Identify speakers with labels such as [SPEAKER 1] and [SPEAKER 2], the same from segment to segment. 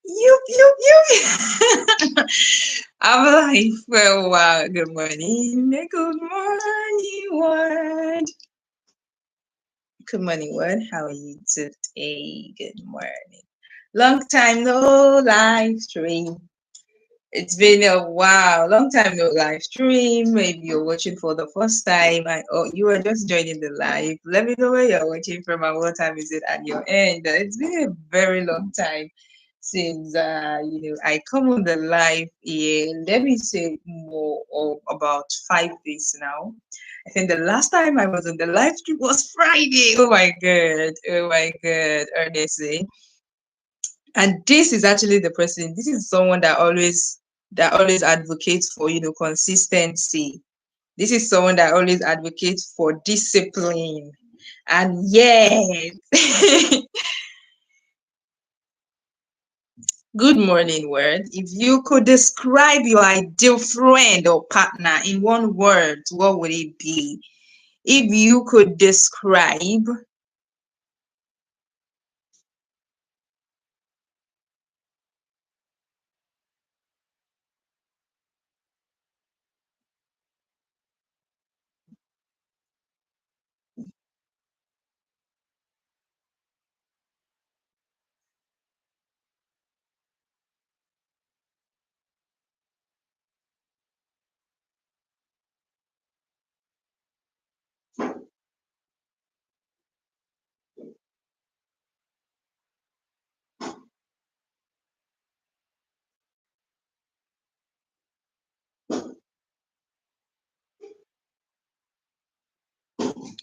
[SPEAKER 1] Yup, yup, yup. I'm alive. Well, good morning. Good morning, world. Good morning, world. How are you today? Good morning. Long time no live stream. It's been a while. Long time no live stream. Maybe you're watching for the first time or you are just joining the live. Let me know where you're watching from and what time is it at your end. It's been a very long time since I come on the live here. Let me say more of about 5 days now. I think the last time I was on the live stream was Friday. Oh my god. Oh my god. Honestly. And this is actually the person, this is someone that always advocates for consistency. This is someone that always advocates for discipline. And yes. Good morning, word. If you could describe your ideal friend or partner in one word, what would it be? If you could describe,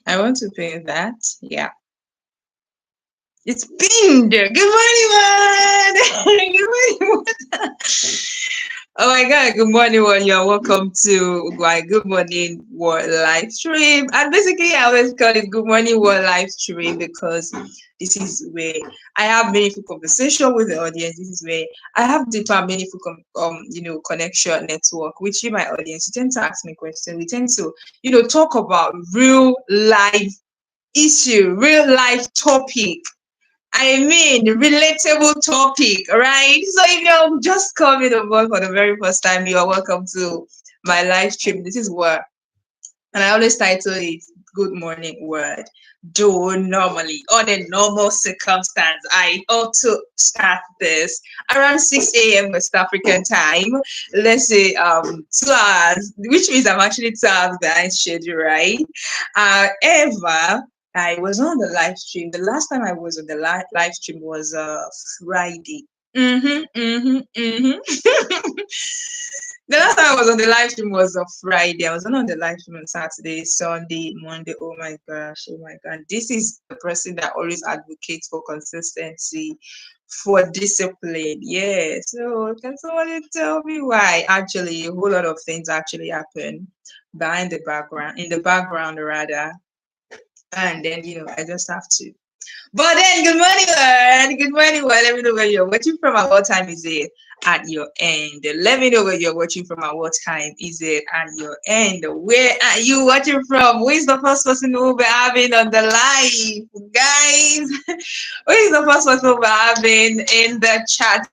[SPEAKER 1] I want to pay that. Yeah. It's pinned. Good morning, man. Good morning, man. Oh my God. Good morning, one. You're welcome to my Good Morning World live stream. And basically, I always call it Good Morning World live stream because this is where I have meaningful conversation with the audience. This is where I have deeper, meaningful, connection network with you, my audience. You tend to ask me questions. We tend to, talk about real life issue, real life topic. I mean, relatable topic, right? So if you're just coming over for the very first time, you are welcome to my live stream. This is what, and I always title it Good Morning Word. Do normally, on a normal circumstance, I ought to start this around 6 a.m. West African time. Let's say 2 hours, which means I'm actually 2 hours behind schedule, right? However, I was on the live stream. The last time I was on the live stream was Friday. The last time I was on the live stream was on Friday. I was not on the live stream on Saturday, Sunday, Monday. Oh my gosh, oh my god. This is the person that always advocates for consistency, for discipline. Yeah. So can somebody tell me why? Actually, a whole lot of things actually happen behind the background, in the background rather. And then, I just have to. But then, good morning, world. Good morning, world. Let me know where you're watching from and what time is it at your end. Let me know where you're watching from and what time is it at your end. Where are you watching from? Who is the first person who will be having on the live, guys? Who is the first person who will be having in the chat?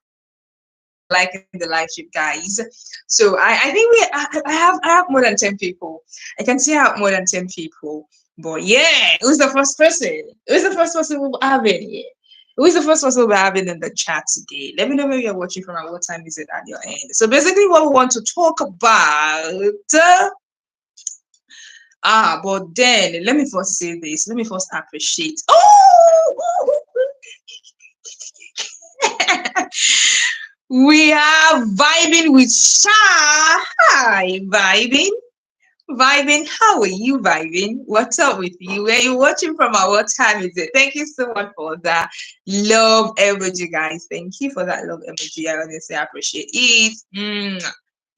[SPEAKER 1] Liking the live stream, guys. So I think I have more than 10 people. I can see I have more than 10 people. But yeah, who's the first person? Who's the first person we'll have in here? Who is the first person we'll have in the chat today? Let me know where you're watching from and what time is it at your end. So basically what we want to talk about but then let me first say this. Let me first appreciate. Oh, we are vibing with Sha. Hi, vibing. Vibing, how are you vibing? What's up with you? Where you watching from and what time is it? Thank you so much for that love emoji, guys. Thank you for that love emoji. I honestly appreciate it.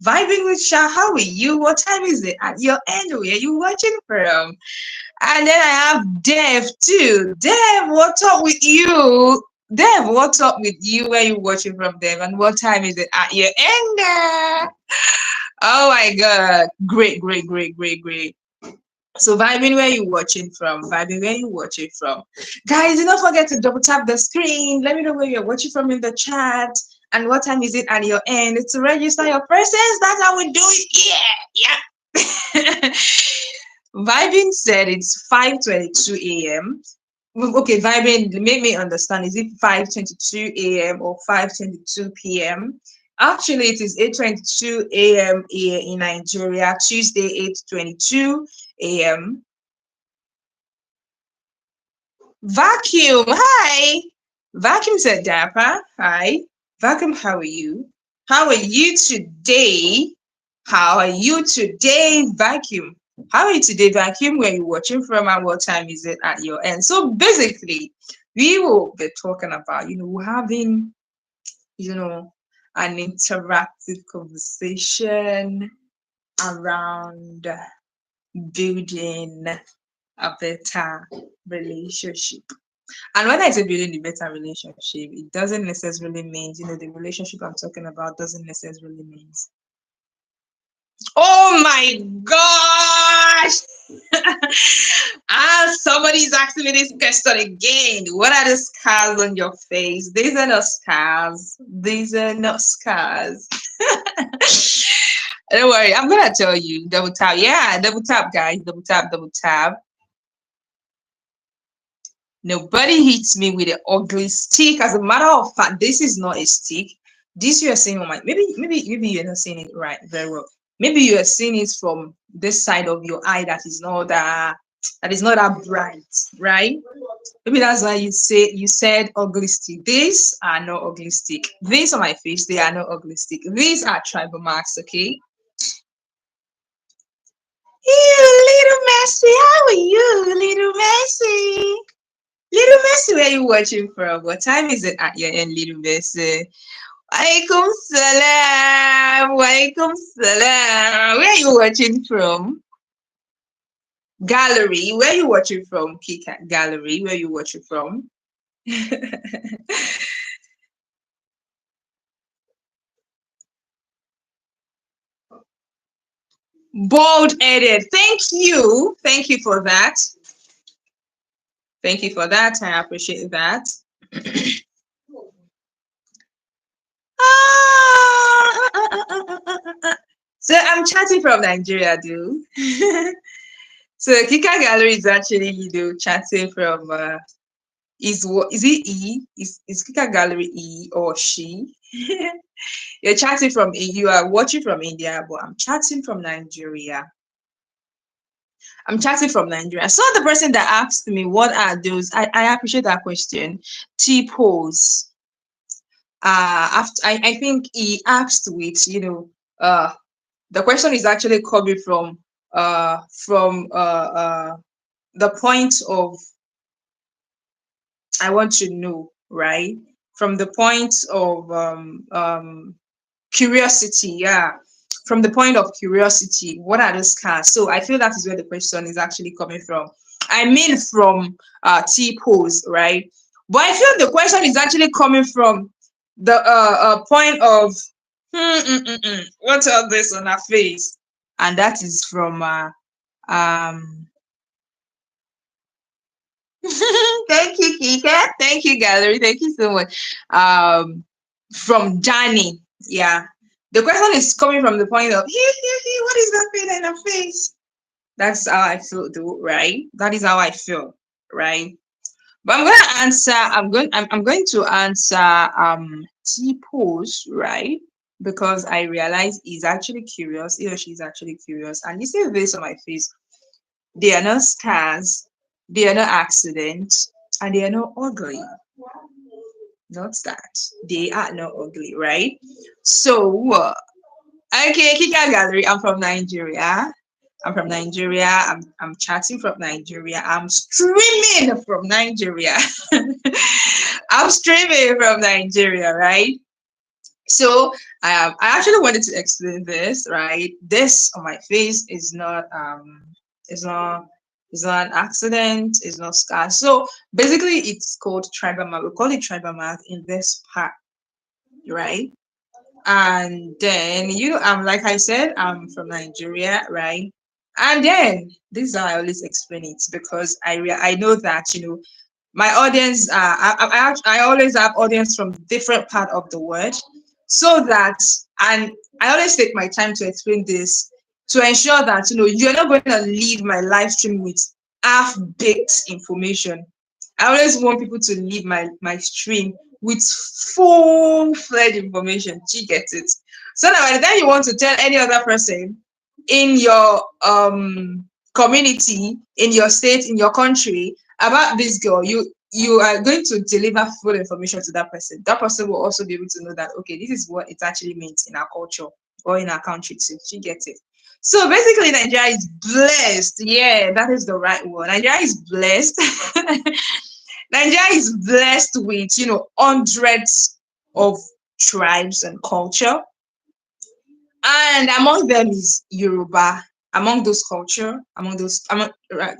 [SPEAKER 1] Vibing with Sha, how are you? What time is it at your end? Where are you watching from? And then I have Dev too. Dev, what's up with you? Dev, what's up with you? Where you watching from, Dev? And what time is it at your end? Oh my god. Great, great, great, great, great. So vibing where you watching from, vibing where you watching from. Guys, do not forget to double tap the screen. Let me know where you're watching from in the chat. And what time is it at your end to register your presence? That's how we do it. Yeah. Vibing said it's 5:22 a.m. Okay, Vibing, make me understand. Is it 5:22 a.m. or 5:22 p.m.? Actually, it is 8:22 a.m. here in Nigeria, Tuesday, 8:22 a.m. Vacuum, hi. Vacuum said, Dapper, hi. Vacuum, how are you? How are you today? How are you today, Vacuum? How are you today, Vacuum? Where you watching from and what time is it at your end? So basically, we will be talking about, having, you know, an interactive conversation around building a better relationship. And when I say building a better relationship, it doesn't necessarily mean, the relationship I'm talking about doesn't necessarily mean. Oh my gosh! Somebody's asking me this question again. What are the scars on your face? These are not scars. These are not scars. Don't worry, I'm gonna tell you. Double tap. Yeah, double tap, guys. Double tap, double tap. Nobody hits me with an ugly stick. As a matter of fact, this is not a stick. This you are seeing on my maybe you're not seeing it right very well. Maybe you are seeing it from this side of your eye that is not that bright, right? Maybe that's why you said ugly stick. These are not ugly stick. These on my face, they are not ugly stick. These are tribal marks, okay? You little Messi, how are you, little Messi? Little Messi, where you watching from? What time is it at your end, Little Messi? Walaikum salam. Walaikum salam. Where are you watching from? Gallery. Where are you watching from? Kika Gallery. Where are you watching from? Bold headed. Thank you. Thank you for that. Thank you for that. I appreciate that. So I'm chatting from Nigeria, dude. So Kika Gallery is actually, chatting from is it E? Is Kika Gallery E or she? You're chatting from you are watching from India, but I'm chatting from Nigeria. I'm chatting from Nigeria. So the person that asked me what are those, I appreciate that question. T-pose. After I think he asked with, the question is actually coming from the point of I want to know, right? From the point of curiosity, yeah. From the point of curiosity, what are the scars? So I feel that is where the question is actually coming from. I mean from T-pose, right? But I feel the question is actually coming from the point of what's all this on her face? And that is from um thank you, Kika. Thank you, Gallery. Thank you so much. From Johnny. Yeah. The question is coming from the point of, what is that pain in her face? That's how I feel, though, right? That is how I feel, right? But I'm gonna answer. I'm going to answer T pose, right? Because I realize he's actually curious. He or she's actually curious, and you see this on my face. They are not scars. They are not accidents, and they are not ugly. Not that they are not ugly, right? So, okay, Kika Gallery. I'm from Nigeria. I'm from Nigeria. I'm chatting from Nigeria. I'm streaming from Nigeria. I'm streaming from Nigeria, right? So I actually wanted to explain this, right? This on my face is not is not an accident, it's not scar. So basically it's called tribal mark. We call it tribal mark in this part, right? And then I'm like I said, I'm from Nigeria, right? And then this is how I always explain it because I know that my audience I always have audience from different part of the world. so that, and I always take my time to explain this to ensure that you're not going to leave my live stream with half-baked information. I always want people to leave my stream with full-fledged information. Do you get it? So that by the time you want to tell any other person in your community, in your state, in your country about this girl, you are going to deliver full information to that person. That person will also be able to know that, okay, this is what it actually means in our culture or in our country too. She gets it. So basically, Nigeria is blessed. Yeah, that is the right word. Nigeria is blessed. Nigeria is blessed with, hundreds of tribes and culture. And among them is Yoruba. Among those culture,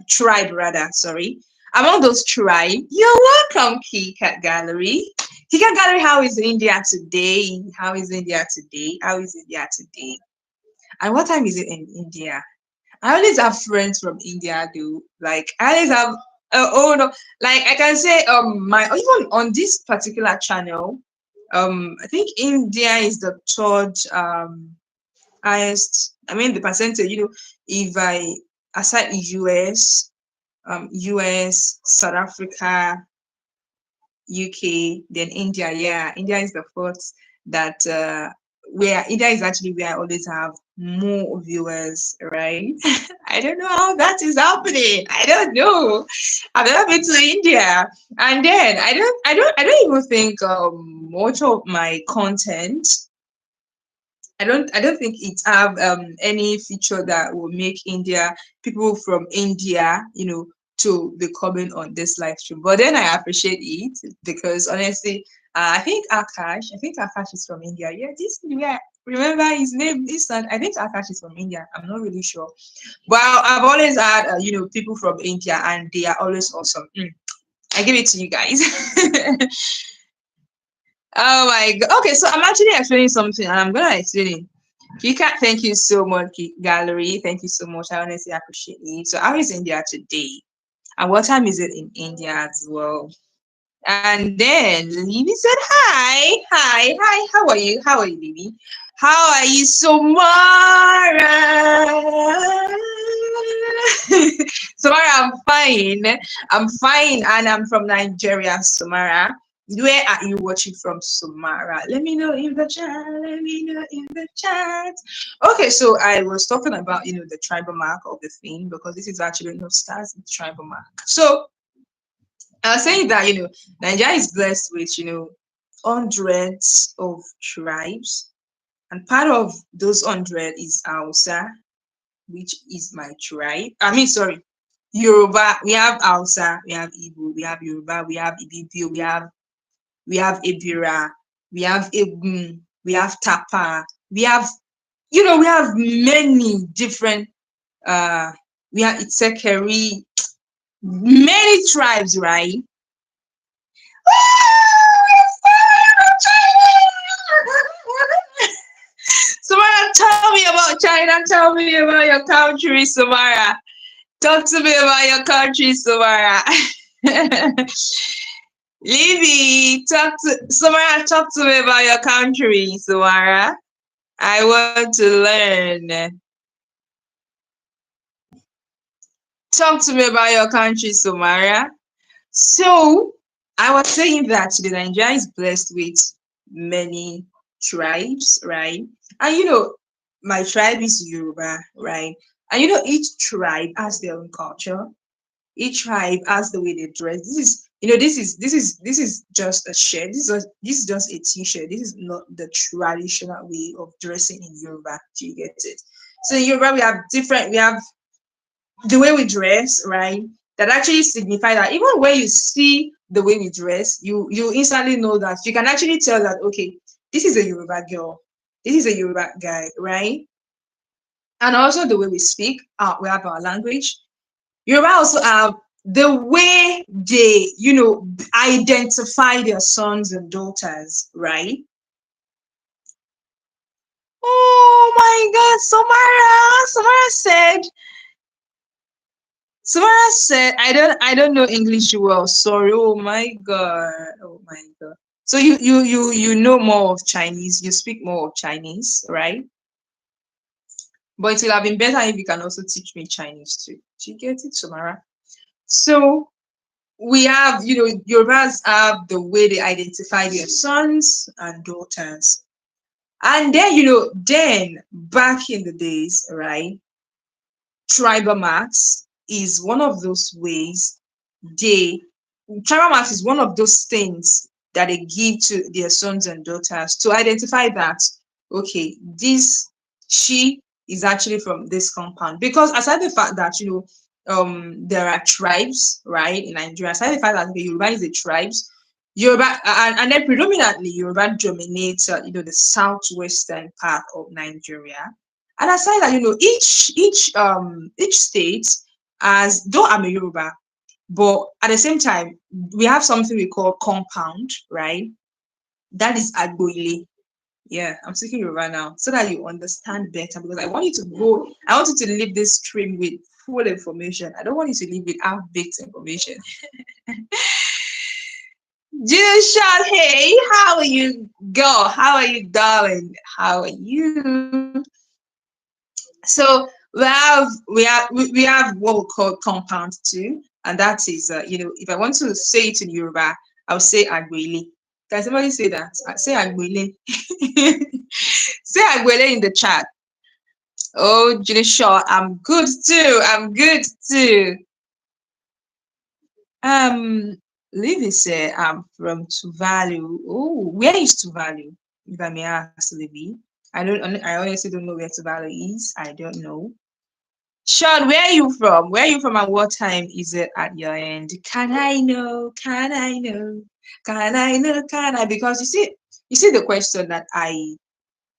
[SPEAKER 1] tribe rather, sorry. Among those tribe, you're welcome, KiCat Gallery. KiCat Gallery, how is India today? How is India today? How is India today? And what time is it in India? I always have friends from India, though. Like I always have. Oh no! Like I can say, my even on this particular channel, I think India is the third highest. I mean the percentage. If I aside US, South Africa, UK, then India. Yeah, India is the fourth. That where India is actually where I always have more viewers, right? I don't know how that is happening. I don't know. I've never been to India, and then I don't even think much of my content. I don't think it have any feature that will make India people from India, to be coming on this live stream. But then I appreciate it because honestly, I think Akash is from India. Yeah, remember his name is I think Akash is from India. I'm not really sure. But I've always had people from India and they are always awesome. I give it to you guys. Oh my god. Okay, so I'm actually explaining something and I'm gonna explain it. Kika, thank you so much, Gallery. Thank you so much. I honestly appreciate it. So how is India today? And what time is it in India as well? And then Libby said, hi, hi, hi. How are you? How are you, Libby? How are you, Samara? Samara, I'm fine. I'm fine, and I'm from Nigeria, Samara. Where are you watching from, Samara? Let me know in the chat. Let me know in the chat. Okay, so I was talking about the tribal mark of the thing because this is actually no stars in tribal mark. So I was saying that Nigeria is blessed with hundreds of tribes, and part of those hundred is Hausa, which is my tribe. I mean, sorry, Yoruba. We have Hausa, we have Igbo, we have Yoruba, we have Ibibio, we have Ebira, we have Egun, we have Tapa, we have many different. We have Itsekeri, many tribes, right? Samara, tell me about China. Tell me about your country, Samara. Talk to me about your country, Samara. Libby, Samara. Talk to me about your country, Samara. I want to learn. Talk to me about your country, Samara. So I was saying that the Nigeria is blessed with many tribes, right? And my tribe is Yoruba, right? And each tribe has their own culture. Each tribe has the way they dress. This is just a shirt. This is just a t-shirt. This is not the traditional way of dressing in Yoruba. Do you get it? So in Yoruba we have the way we dress, right? That actually signify that even when you see the way we dress, you instantly know that you can actually tell that okay, this is a Yoruba girl, this is a Yoruba guy, right? And also the way we speak, we have our language. Yoruba also have the way they, identify their sons and daughters, right? Oh my God, Samara said, I don't know English well. Sorry. Oh my God. Oh my God. So you know more of Chinese, you speak more of Chinese, right? But it will have been better if you can also teach me Chinese too. Do you get it, Samara? So we have, Yorubas have the way they identify their sons and daughters. And then, then back in the days, right, tribal marks is one of those ways they tribal marks is one of those things that they give to their sons and daughters to identify that, okay, this she is actually from this compound. Because aside the fact that there are tribes, right, in Nigeria, aside the fact that the Yoruba is the tribes, Yoruba, and then predominantly Yoruba dominates the southwestern part of Nigeria. And aside that, each state, as though I'm a Yoruba, but at the same time, we have something we call compound, right? That is Agboile. Yeah, I'm speaking Yoruba now so that you understand better, because I want you to leave this stream with full information. I don't want you to leave with half-baked information. Shout, hey, how are you, girl? How are you, darling? How are you? So we have what we call compound too, and that is if I want to say it in Yoruba, I'll say Agwele. Can somebody say that? Say Agwele. Say Agwele in the chat. Oh, Julie Shaw, I'm good too. I'm good too. Um, Livy said I'm from Tuvalu. Oh, where is Tuvalu? If I may ask, Livy. I honestly don't know where Tuvalu is. I don't know. Sean, where are you from? Where are you from and what time is it at your end? Can I know? Can I know? Can I know? Can I? Because you see the question that I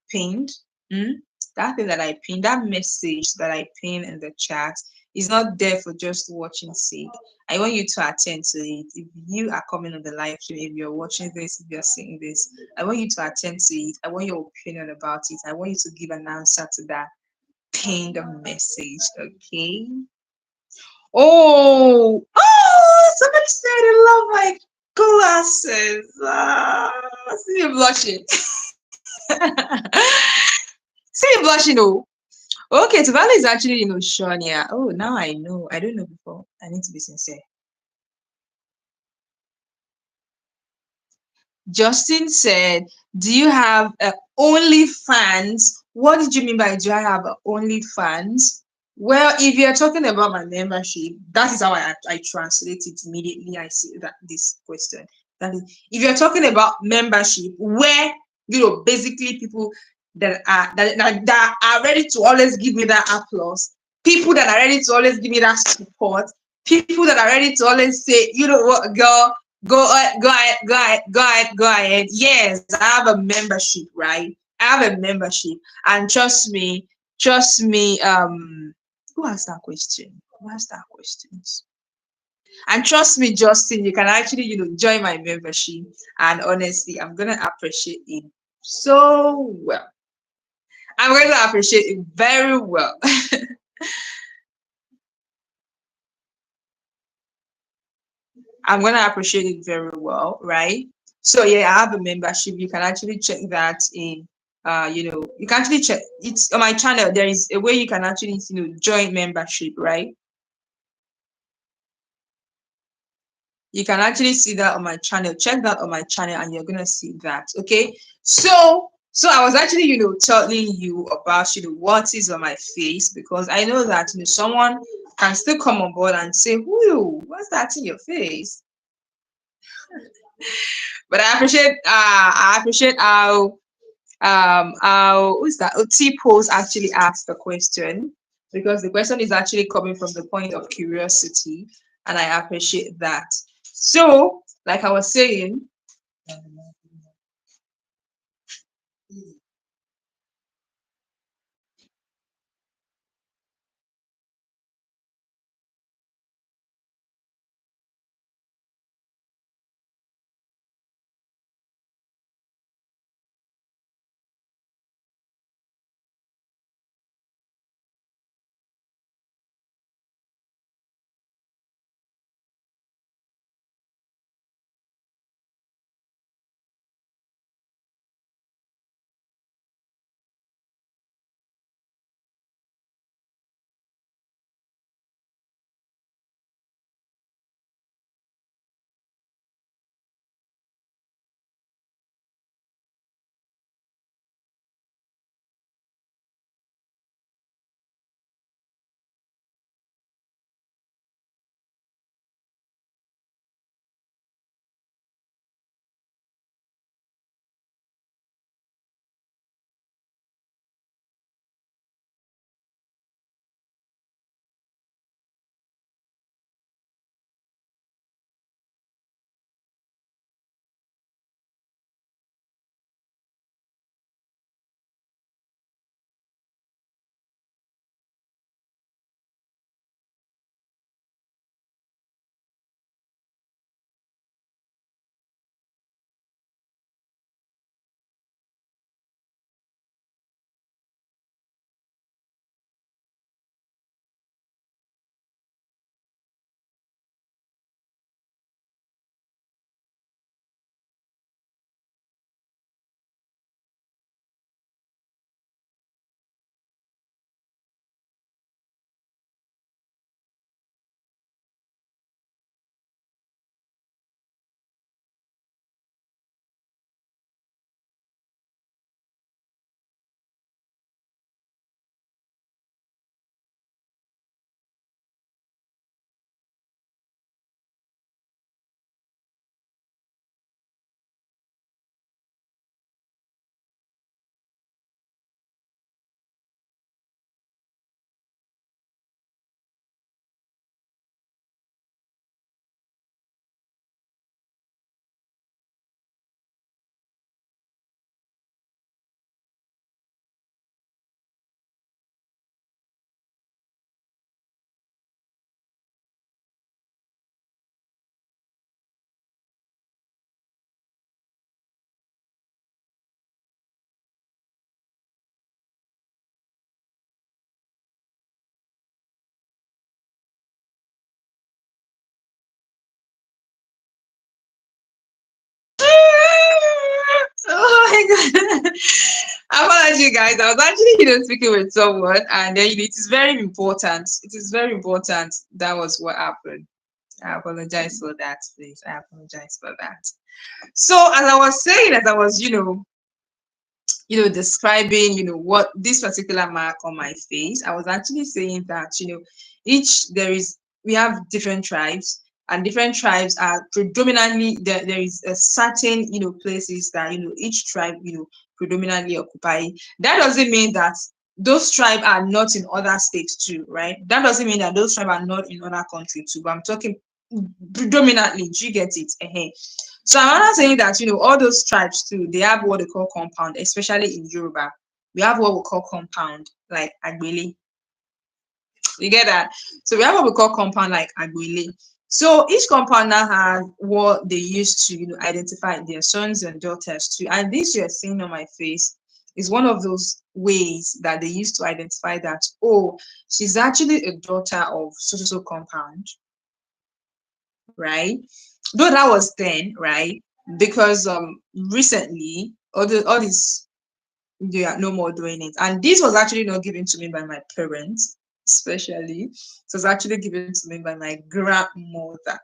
[SPEAKER 1] pinned. Hmm? That thing that I pinned, that message that I pinned in the chat is not there for just watching sake. I want you to attend to it. If you are coming on the live stream, if you're watching this, if you're seeing this, I want you to attend to it. I want your opinion about it. I want you to give an answer to that pinned message, okay? Somebody said I love my glasses. See you blushing. See you blushing, oh. Okay, Tavali is actually, Shania. Oh, now I know. I don't know before. I need to be sincere. Justin said, do you have OnlyFans? What did you mean by do I have OnlyFans? Well, if you're talking about my membership, that is how I translate it immediately. I see that this question. That is, if you're talking about membership, where basically people that are ready to always give me that applause, people that are ready to always give me that support, people that are ready to always say, you know what, girl, go ahead. Yes, I have a membership, right? I have a membership, and trust me. Who asked that question? Who asked that questions? And trust me, Justin, you can actually, join my membership. And honestly, I'm gonna appreciate it so well. I'm going to appreciate it very well. I'm gonna appreciate it very well, right? So yeah, I have a membership. You can actually check that in you can actually check it's on my channel. There is a way you can actually, join membership, right? You can actually see that on my channel. Check that on my channel and you're gonna see that. Okay. So I was actually, telling you about what is on my face, because I know that someone can still come on board and say, who, what's that in your face? But I appreciate how who's that? T Pose actually asked the question, because the question is actually coming from the point of curiosity, and I appreciate that. So, like I was saying, Apology, guys. I was actually, speaking with someone, and then it is very important. It is very important. That was what happened. I apologize for that, please. I apologize for that. So, as I was saying, as I was, describing, what this particular mark on my face, I was actually saying that, each there is we have different tribes, and different tribes are predominantly there is a certain, places that, each tribe, predominantly occupy. That doesn't mean that those tribes are not in other states too, right? That doesn't mean that those tribes are not in other countries too, but I'm talking predominantly. Do you get it? So I'm not saying that, all those tribes too, they have what they call compound, especially in Yoruba. We have what we call compound, like Agbeli. You get that? So we have what we call compound, like Agbeli. So each compound now has what they use to, identify their sons and daughters too. And this you're seeing on my face is one of those ways that they use to identify that, oh, she's actually a daughter of so compound, right? Though that was then, right? Because recently all this, they are no more doing it. And this was actually not given to me by my parents, especially. It was actually given to me by my grandmother.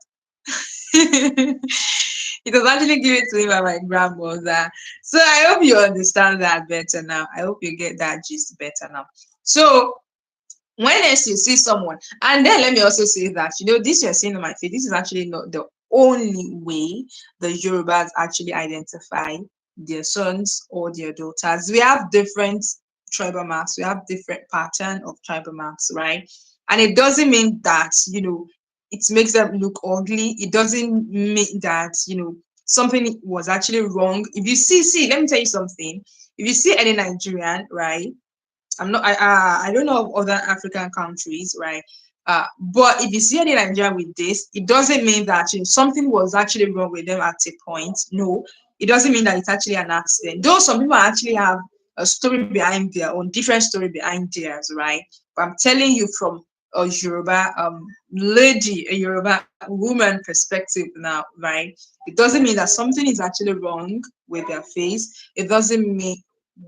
[SPEAKER 1] It was actually given to me by my grandmother. So I hope you understand that better now. I hope you get that gist better now. So when else you see someone, and then let me also say that, this you're seeing on my face, this is actually not the only way the Yorubas actually identify their sons or their daughters. We have different tribal marks, we have different pattern of tribal marks, right? And it doesn't mean that, it makes them look ugly. It doesn't mean that, something was actually wrong. If you see, let me tell you something. If you see any Nigerian, right? I don't know of other African countries, right? But if you see any Nigerian with this, it doesn't mean that, something was actually wrong with them at a point. No, it doesn't mean that it's actually an accident. Though some people actually have a story behind their own, different story behind theirs, right? But I'm telling you from a Yoruba lady, a Yoruba woman perspective now, right? It doesn't mean that something is actually wrong with their face. It doesn't mean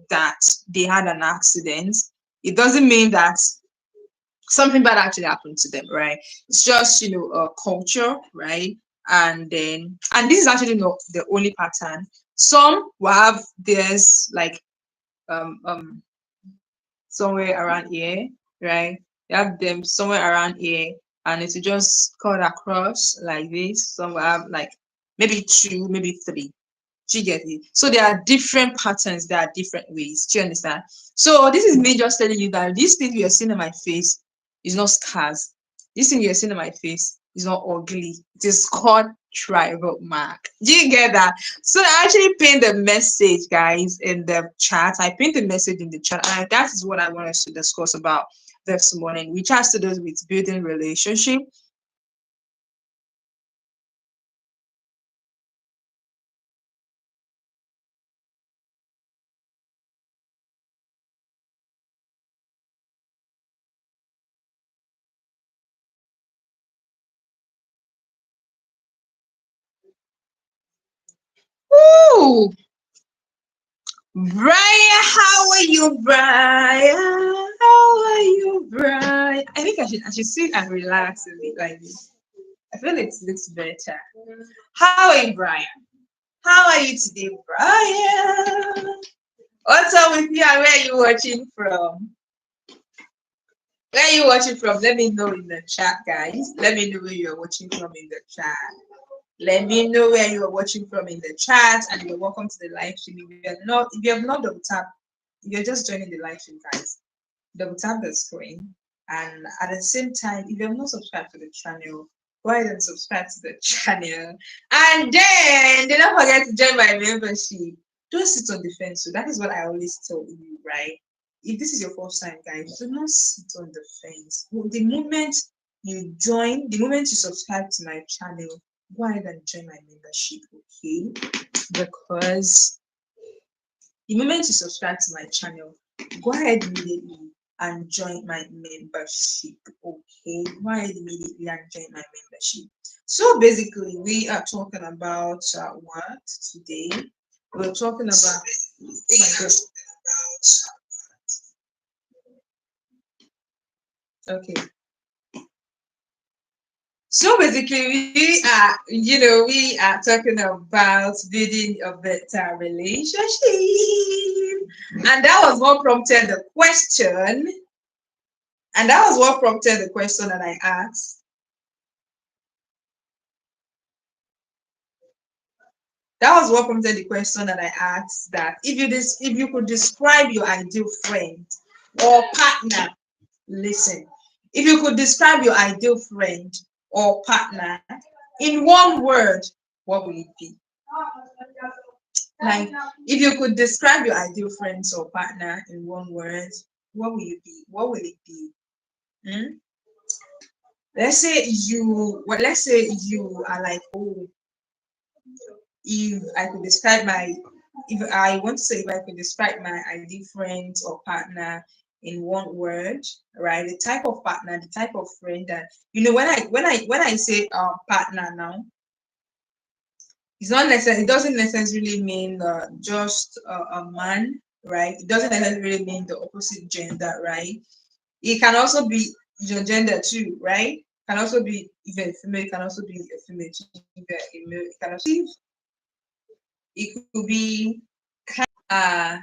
[SPEAKER 1] that they had an accident. It doesn't mean that something bad actually happened to them, right? It's just, a culture, right? And this is actually not the only pattern. Some will have theirs like um um somewhere around here, right? You have them somewhere around here, and it's just cut across like this. Some will have like maybe two, maybe three. Do you get it? So there are different patterns, there are different ways. Do you understand? So this is me just telling you that this thing you're seeing on my face is not scars. This thing you're seeing on my face is not ugly. It is called tribal mark. Do you get that? So I actually pinned the message, guys, in the chat. I pinned the message in the chat, and that is what I want us to discuss about this morning, which has to do with building relationship. Ooh, Brian, how are you, Brian? How are you, Brian? I think I should sit and relax a bit like this. I feel it looks better. How are you, Brian? How are you today, Brian? What's up with you and where are you watching from? Where are you watching from? Let me know in the chat, guys. Let me know where you're watching from in the chat. Let me know where you are watching from in the chat, and you're welcome to the live stream. If you have not double tap, if you're just joining the live stream, guys, double tap the screen. And at the same time, if you have not subscribed to the channel, go ahead and subscribe to the channel. And then don't forget to join my membership. Don't sit on the fence. So that is what I always tell you, right? If this is your first time, guys, do not sit on the fence. The moment you join, the moment you subscribe to my channel, go ahead and join my membership, okay? Because the moment you subscribe to my channel, go ahead immediately and join my membership, okay? Go ahead immediately and join my membership. So basically, we are talking about what today? we're talking about. Oh my God. Okay. So basically, we are talking about building a better relationship, and that was what prompted the question. And that was what prompted the question that I asked. That was what prompted the question that I asked. That if you could describe your ideal friend or partner, listen. If you could describe your ideal friend or partner in one word, what would it be? Like, if you could describe your ideal friends or partner in one word, what will it be? What will it be? Hmm? Let's say you are like, oh, if I could describe my, if I want to say, if I could describe my ideal friend or partner in one word, right? The type of partner, the type of friend that, when I say partner now, it's not necessarily, it doesn't necessarily mean just a man, right? It doesn't necessarily mean the opposite gender, right? It can also be your gender too, right? Can also be even female, it can also be a female, either a male, it can also, it could be uh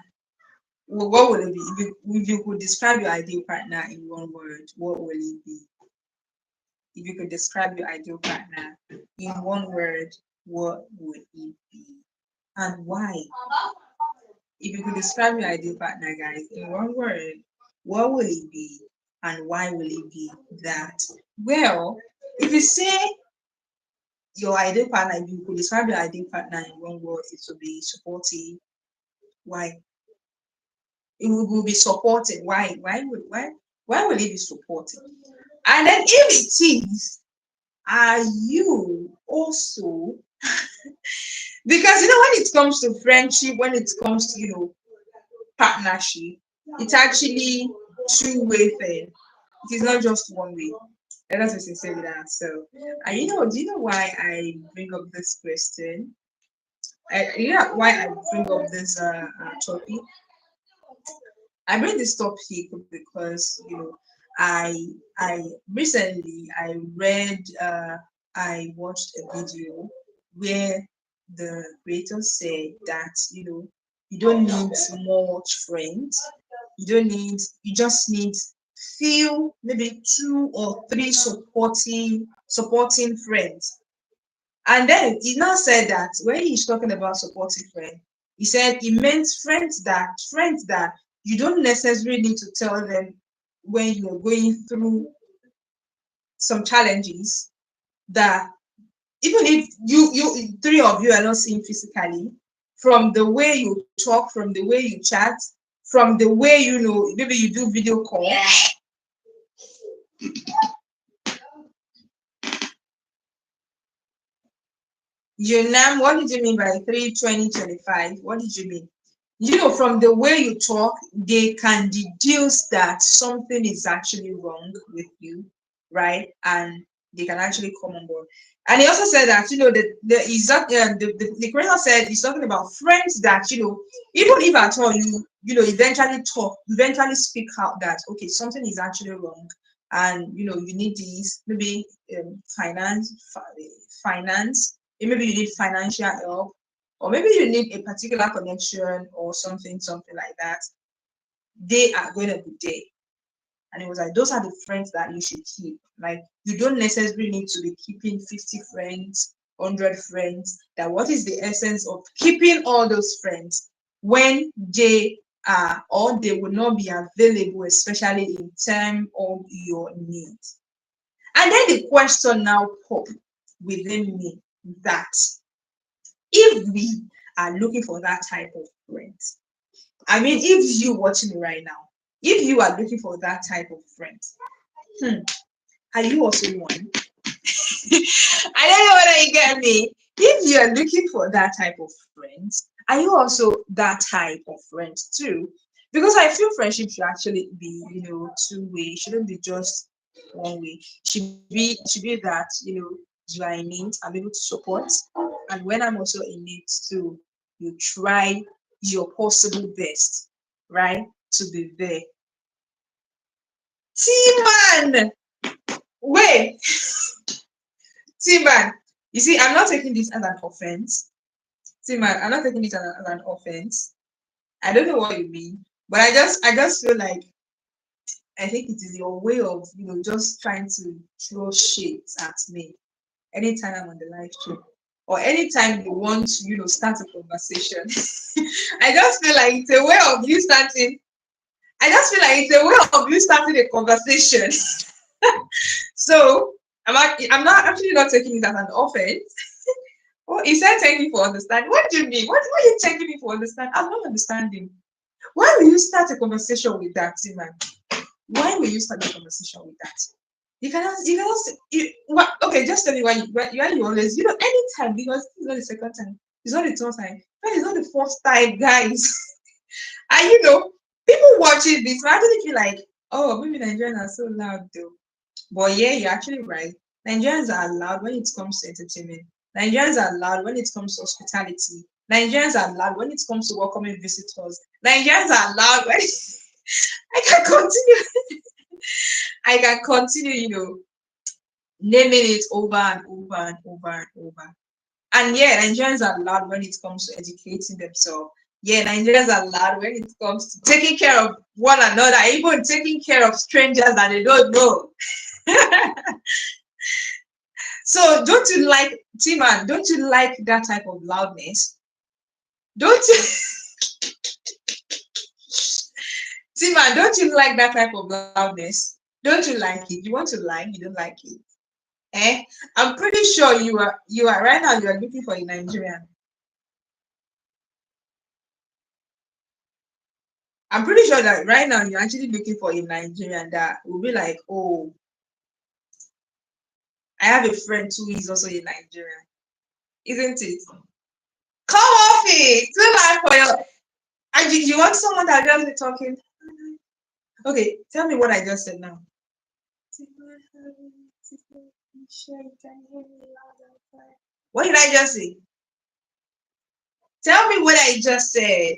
[SPEAKER 1] what would it be? If you could describe your ideal partner in one word, what will it be? If you could describe your ideal partner in one word, what would it be? And why? If you could describe your ideal partner, guys, in one word, what will it be? And why will it be that? Well, if you say your ideal partner, if you could describe your ideal partner in one word, it would be supportive. Why? It will be supportive. Why? Why will it be supportive? And then if it is, are you also, because when it comes to friendship, when it comes to partnership, it's actually two-way thing. It is not just one way. Let us be sincere with that. So, do you know why I bring up this question? You know why I bring up this topic? I bring this topic because I I recently I watched a video where the creator said that you don't need much friends. You just need few, maybe two or three supporting friends. And then he now said that when he's talking about supportive friends, he said he meant friends that you don't necessarily need to tell them when you're going through some challenges, that even if you three of you are not seeing physically, from the way you talk, from the way you chat, from the way maybe you do video call. Yunam, what did you mean by 3 20 25? What did you mean? From the way you talk, they can deduce that something is actually wrong with you, right? And they can actually come on board. And he also said that the creator said he's talking about friends that even if at all eventually speak out that okay, something is actually wrong, and you need this, maybe finance, maybe you need financial help, or maybe you need a particular connection or something like that. They are going to be there. And it was like, those are the friends that you should keep. Like, you don't necessarily need to be keeping 50 friends, 100 friends. That what is the essence of keeping all those friends when they are, or they will not be available, especially in time of your needs? And then the question now popped within me that if we are looking for that type of friends, I mean, if you watching me right now, if you are looking for that type of friends, are you also one? I don't know whether you get me. If you are looking for that type of friends, are you also that type of friends too? Because I feel friendship should actually be, two-way. It shouldn't be just one way. It should be that, you are in need, I'm able to support. And when I'm also in need too, you try your possible best, right, to be there. T-Man! Wait, T-Man, you see, I'm not taking this as an offense. T-Man, I'm not taking it as an offense. I don't know what you mean, but I just feel like I think it is your way of, just trying to throw shit at me anytime I'm on the live stream. Or anytime you want to, start a conversation. I just feel like it's a way of you starting. I just feel like it's a way of you starting a conversation. So I'm not actually not taking it as an offense. Oh, he said thank you for understanding. What do you mean? What are you thanking me for understanding? I'm not understanding. Why will you start a conversation with that, man? Why will you start a conversation with that? What, okay, just tell me why you always, anytime, because it's not the second time, it's not the third time, it's not the first time, guys. And people watching this might actually feel like, oh, maybe Nigerians are so loud though. But yeah, you're actually right. Nigerians are loud when it comes to entertainment. Nigerians are loud when it comes to hospitality. Nigerians are loud when it comes to welcoming visitors. Nigerians are loud when I can continue. I can continue, naming it over and over and over and over. And yeah, Nigerians are loud when it comes to educating themselves. Yeah, Nigerians are loud when it comes to taking care of one another, even taking care of strangers that they don't know. So don't you like, T-Man, don't you like that type of loudness? Don't you, T-Man, don't you like that type of loudness? Don't you like it? You want to like, you don't like it. Eh? I'm pretty sure you are right now, you are looking for a Nigerian. I'm pretty sure that right now you're actually looking for a Nigerian that will be like, oh, I have a friend who is also a Nigerian, isn't it? Come off it. Too bad for your. And you want someone that just be talking. Okay, tell me what I just said now. What did I just say? Tell me what I just said.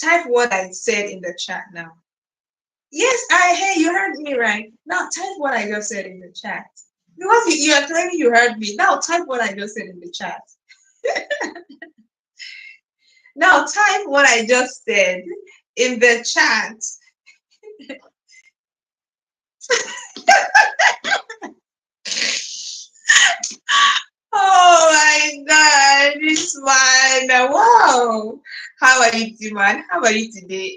[SPEAKER 1] Type what I said in the chat now. Yes, hey, you heard me right. Now type what I just said in the chat. Because you are claiming you heard me. Now type what I just said in the chat. Now type what I just said in the chat. Oh my God, this one. Wow. How are you, T-Man? How are you today?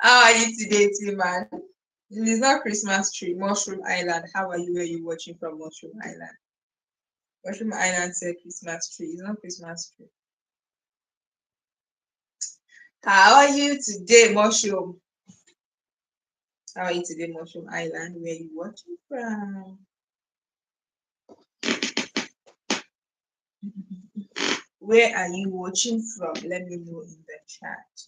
[SPEAKER 1] How are you today, T-Man? It's not Christmas tree, Mushroom Island. How are you? Where are you watching from Mushroom Island? Mushroom Island said Christmas tree. It's not Christmas tree. How are you today, Mushroom? How are you today, Mushroom Island? Where are you watching from? Where are you watching from? Let me know in the chat.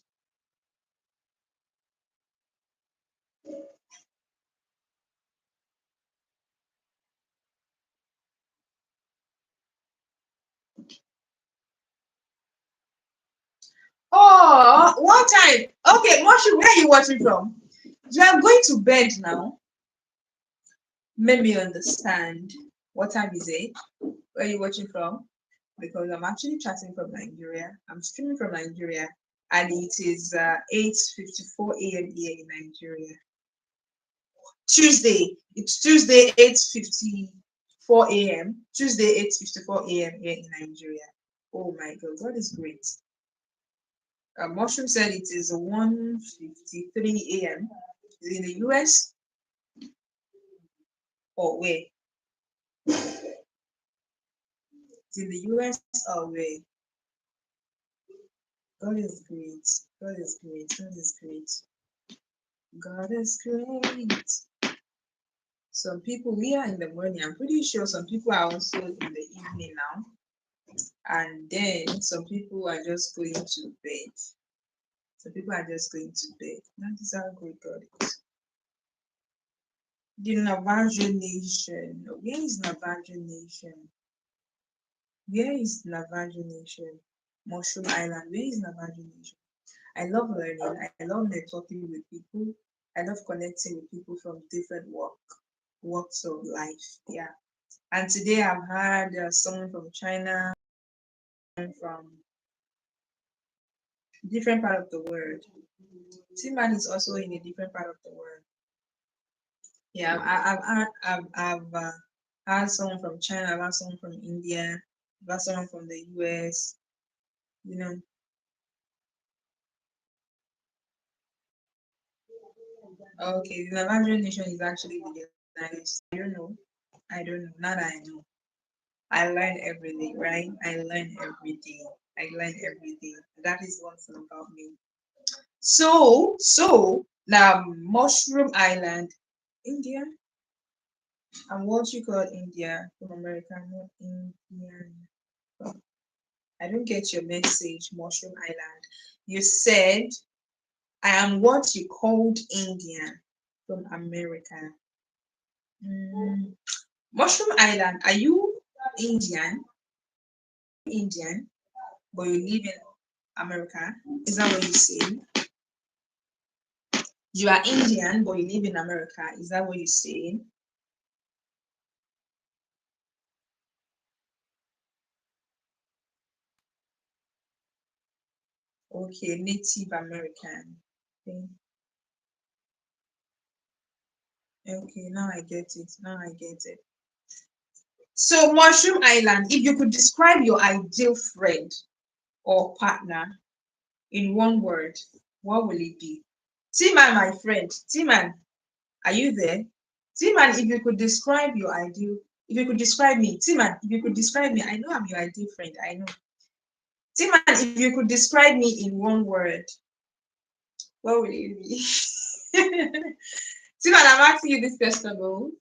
[SPEAKER 1] Oh, one time. Okay, Mushroom, where are you watching from? You are going to bed now. Let me understand. What time is it? Where are you watching from? Because I'm actually chatting from Nigeria. I'm streaming from Nigeria, and it is 8:54 a.m. here in Nigeria. Tuesday. It's Tuesday, 8:54 a.m. Tuesday, 8:54 a.m. here in Nigeria. Oh my God, God is great. Mushroom said it is 1:53 a.m. Is it in the US or where? It's in the US or where? God is great. God is great. God is great. God is great. Some people, we are in the morning. I'm pretty sure some people are also in the evening now. And then some people are just going to bed. Some people are just going to bed. That is how great God is. The Navajo Nation. Where is Navajo Nation? Where is Navajo Nation? Mushroom Island. Where is Navajo Nation? I love learning. I love networking with people. I love connecting with people from different walks of life. Yeah. And today I've had someone from China, from different part of the world. Timan is also in a different part of the world. Yeah, I've had someone from China, I've had someone from India, I've had someone from the US. You know, okay, the Navajo Nation is actually the nice. I don't know. I don't know. Now that I know, I learn every day, right? I learn every day. I learn every day. That is one thing about me. So now Mushroom Island, India, and what you call India from America, not Indian. I don't get your message, Mushroom Island. You said I am what you called Indian from America. Mm, Mushroom Island, are you Indian? Indian, but you live in America? Is that what you're saying? You are Indian, but you live in America. Is that what you're saying? Okay, Native American. Okay, okay, now I get it. Now I get it. So, Mushroom Island, if you could describe your ideal friend or partner in one word, what will it be? Timan, my friend. Timan, are you there? Timan, if you could describe your ideal, if you could describe me, Timan, if you could describe me, I know I'm your ideal friend. I know. Timan, if you could describe me in one word, what will it be? Timan, I'm asking you this question, though.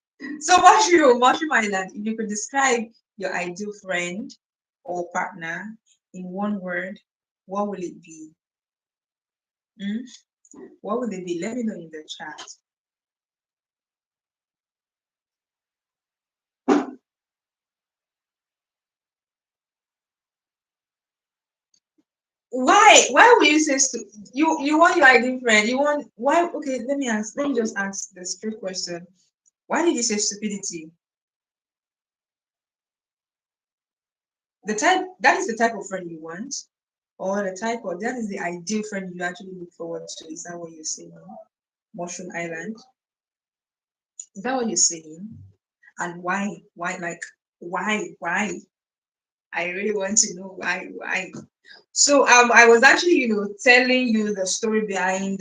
[SPEAKER 1] So, Mushroom Island, if you could describe your ideal friend or partner in one word, what will it be? Hmm? What will it be? Let me know in the chat. Why will you say you want your ideal friend? You want why? Okay, let me ask. Let me just ask the straight question. Why did you say stupidity? The type that is the type of friend you want, or the type of that is the ideal friend you actually look forward to. Is that what you're saying? Mushroom Island. Is that what you're saying? And why? Why? Like why? Why? I really want to know why. Why? So I was actually telling you the story behind.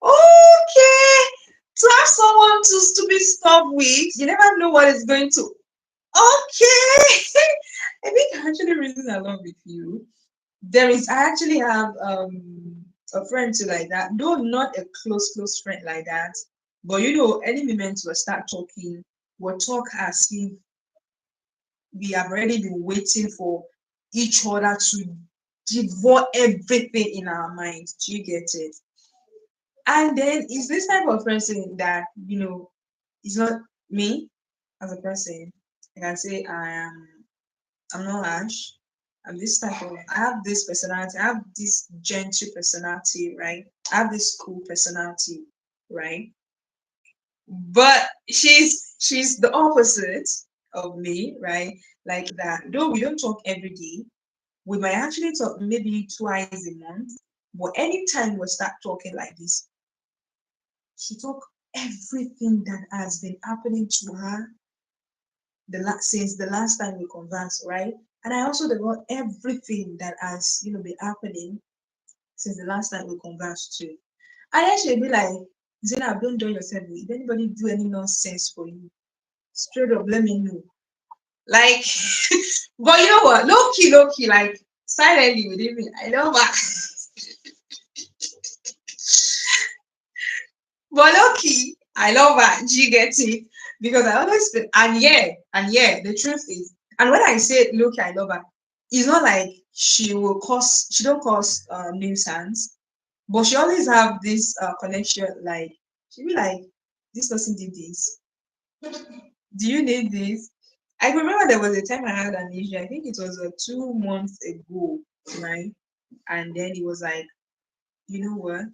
[SPEAKER 1] Okay, to have someone to stupid stuff with, you never know what is going to. Okay, I think actually reason I love with you. There is I actually have a friend too like that, though not a close friend like that. But any moment we'll start talking, we'll talk as if we have already been waiting for each other to devour everything in our minds. Do you get it? And then it's this type of person that it's not me as a person. I can say I'm not harsh. I'm this type of I have this personality, I have this gentle personality, right? I have this cool personality, right? But she's the opposite of me, right? Like that. Though we don't talk every day, we might actually talk maybe twice a month. But anytime we start talking like this, she talk everything that has been happening to her since the last time we conversed, right? And I also develop everything that has been happening since the last time we conversed too. And then she'll be like, Zena, don't join yourself. If anybody do any nonsense for you, straight up let me know. Like, but you know what? Low key, like silently within me, I know that. But lucky, I love her. She gets it because I always feel, and yeah, the truth is, and when I say look, I love her, it's not like she don't cause nuisance, but she always have this connection. Like she be like, this person did this, Do you need this? I remember there was a time I had an issue. I think it was 2 months ago, right? And then it was like, you know what?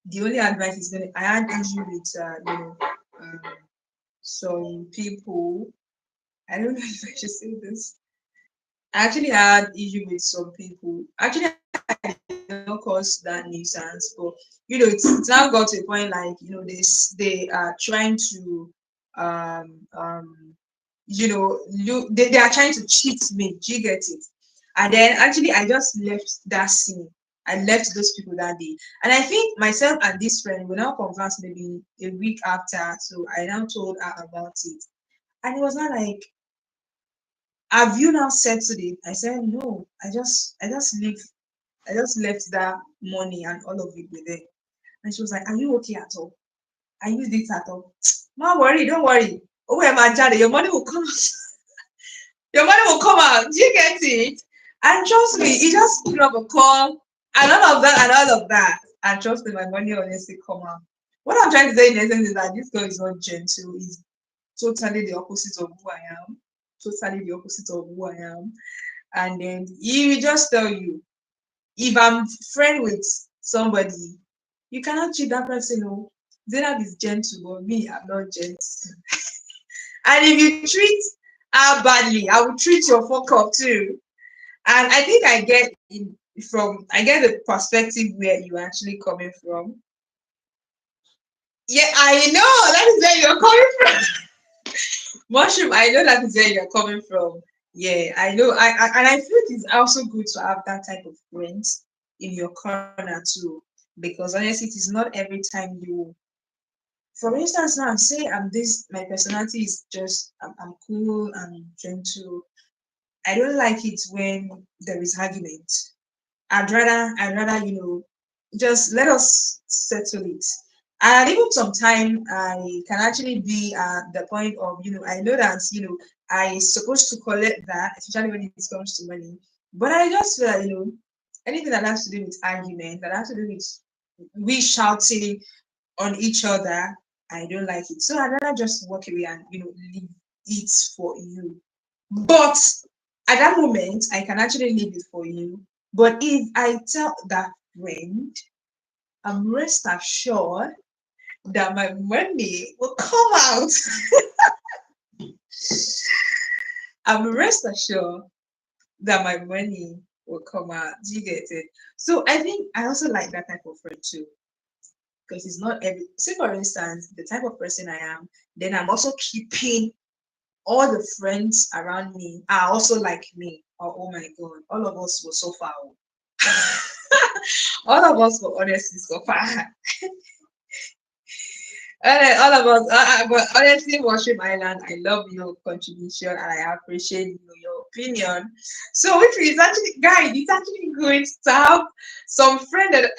[SPEAKER 1] The only advice is gonna. I had issue with um, some people. I don't know if I should say this. I actually had issue with some people. Actually, I did not cause that nuisance, but it's now got to a point like they are trying to they are trying to cheat me. Do you get it? And then actually I just left that scene. I left those people that day. And I think myself and this friend will now converse maybe a week after. So I now told her about it. And it was not like, have you now settled it? I said, no, I just left that money and all of it with them. And she was like, are you okay at all? Are you this at all? Don't worry, don't worry. Oh, my Jade, your money will come out. Your money will come out. Do you get it? And trust me, he just put up a call and all of that and all of that. And trust me, my money honestly come out. What I'm trying to say in essence is that this girl is not gentle. He's totally the opposite of who I am. Totally the opposite of who I am. And then he will just tell you, if I'm friend with somebody, you cannot treat that person. Oh, Zainab is gentle, but me, I'm not gentle. And if you treat her badly, I will treat your fuck up too. And I think I get the perspective where you're actually coming from. Yeah, I know that is where you're coming from. Mushroom, I know that is where you're coming from. Yeah, I know. And I feel it's also good to have that type of friends in your corner too. Because honestly, it is not every time for instance, now say my personality is just, I'm cool, I'm gentle. I don't like it when there is argument. I'd rather, just let us settle it. And even sometimes I can actually be at the point of, I know that, I supposed to collect that, especially when it comes to money. But I just feel like, anything that has to do with argument, that has to do with we shouting on each other, I don't like it. So I'd rather just walk away and, leave it for you. But at that moment, I can actually leave it for you. But if I tell that friend, I'm rest assured that my money will come out. I'm rest assured that my money will come out. Do you get it? So I think I also like that type of friend too. Because it's not every, say for instance, the type of person I am, then I'm also keeping all the friends around me are also like me. Oh my god, all of us will suffer. All of us will honestly suffer. All of us, but honestly, Worship Island, I love your contribution and I appreciate your opinion. So, which is actually, guys, it's actually good to have some friend that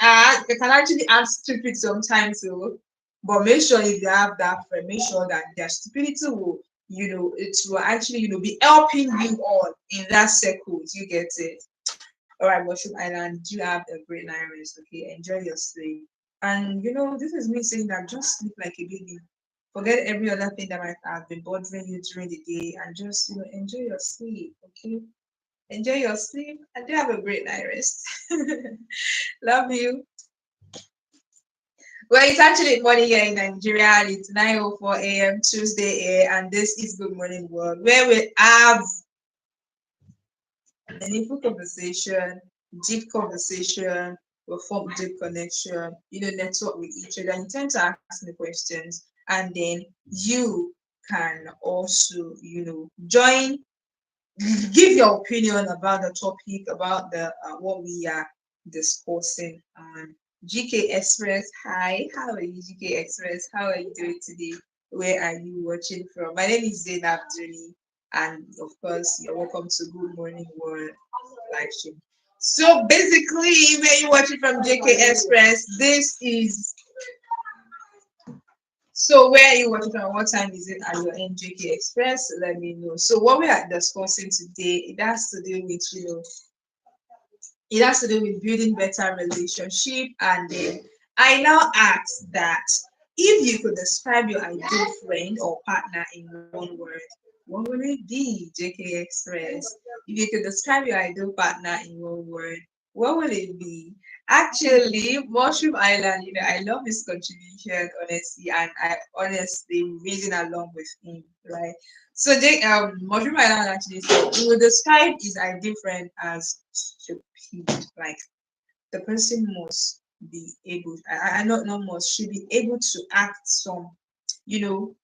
[SPEAKER 1] can actually act stupid sometimes. So, but make sure if you have that friend, make sure that their stupidity will, it will actually, be helping you all in that circle. You get it? All right, Worship Island, you have a great night rest. Okay, enjoy your sleep. And this is me saying that just sleep like a baby. Forget every other thing that might have been bothering you during the day and just enjoy your sleep. Okay. Enjoy your sleep and do have a great night rest. Love you. Well, it's actually morning here in Nigeria and it's 9:04 a.m. Tuesday, and this is Good Morning World, where we have meaningful conversation, deep conversation, will form deep connection, network with each other. You tend to ask me questions, and then you can also, join, give your opinion about the topic, about the what we are discussing. And GK Express, hi, how are you, GK Express? How are you doing today? Where are you watching from? My name is Zainab Duni, and of course, you're welcome to Good Morning World live stream. So basically, when you watch it from JK Express, this is so where are you watching from? What time is it at your NJK Express? Let me know. So what we are discussing today, it has to do with it has to do with building better relationship. And then I now ask that If you could describe your ideal friend or partner in one word, what would it be, JK Express? If you could describe your ideal partner in one word, what would it be? Actually, Mushroom Island, I love his contribution, honestly, and I honestly reason along with him, right? So, Mushroom Island actually said he would describe his ideal friend as stupid, like the person must be able, I not must, should be able to act some, you know,